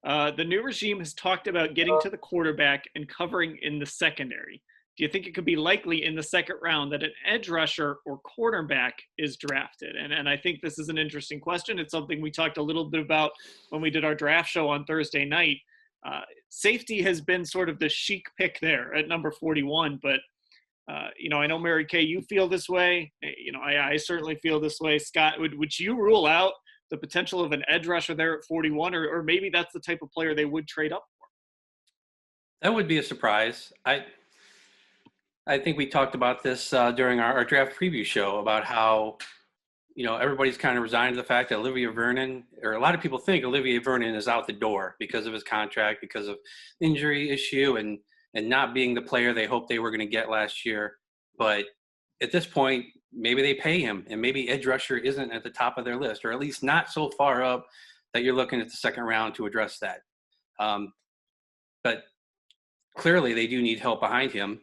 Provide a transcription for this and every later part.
The new regime has talked about getting to the quarterback and covering in the secondary. Do you think it could be likely in the second round that an edge rusher or cornerback is drafted? And I think this is an interesting question. It's something we talked a little bit about when we did our draft show on Thursday night. Safety has been sort of the chic pick there at number 41, but I know Mary Kay, you feel this way. I certainly feel this way. Scott, would you rule out the potential of an edge rusher there at 41, or maybe that's the type of player they would trade up for? That would be a surprise. I think we talked about this during our draft preview show about how, everybody's kind of resigned to the fact that Olivier Vernon, or a lot of people think Olivier Vernon is out the door because of his contract, because of injury issue and not being the player they hoped they were going to get last year. But at this point, maybe they pay him, and maybe edge rusher isn't at the top of their list, or at least not so far up that you're looking at the second round to address that. But clearly they do need help behind him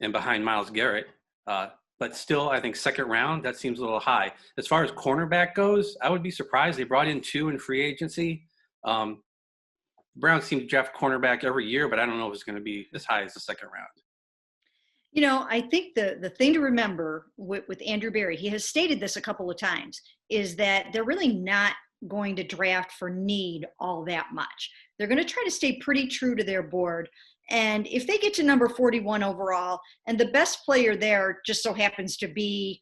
and behind Myles Garrett. But still, I think second round, that seems a little high. As far as cornerback goes, I would be surprised. They brought in 2 in free agency. Browns seem to draft cornerback every year, but I don't know if it's going to be as high as the second round. I think the thing to remember with Andrew Berry, he has stated this a couple of times, is that they're really not going to draft for need all that much. They're going to try to stay pretty true to their board. And if they get to number 41 overall, and the best player there just so happens to be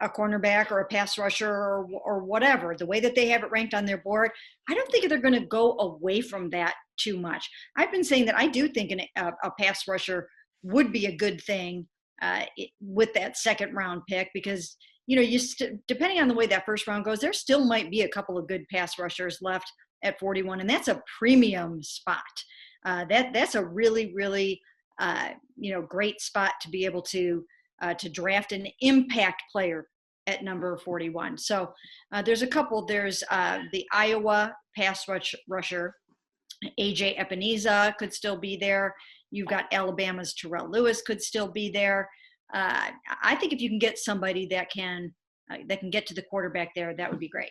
a cornerback or a pass rusher or whatever, the way that they have it ranked on their board, I don't think they're going to go away from that too much. I've been saying that I do think a pass rusher would be a good thing with that second round pick, because depending on the way that first round goes, there still might be a couple of good pass rushers left at 41, and that's a premium spot. That's a really, really great spot to be able to draft an impact player at number 41. So there's a couple. There's the Iowa pass rusher, AJ Epineza could still be there. You've got Alabama's Terrell Lewis could still be there. I think if you can get somebody that can get to the quarterback there, that would be great.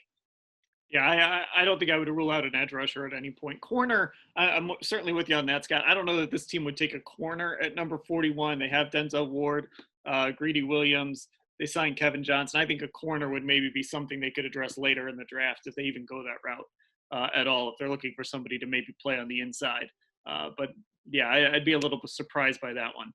Yeah, I don't think I would rule out an edge rusher at any point. Corner, I'm certainly with you on that, Scott. I don't know that this team would take a corner at number 41. They have Denzel Ward, Greedy Williams. They signed Kevin Johnson. I think a corner would maybe be something they could address later in the draft if they even go that route at all, if they're looking for somebody to maybe play on the inside. But yeah, I'd be a little bit surprised by that one.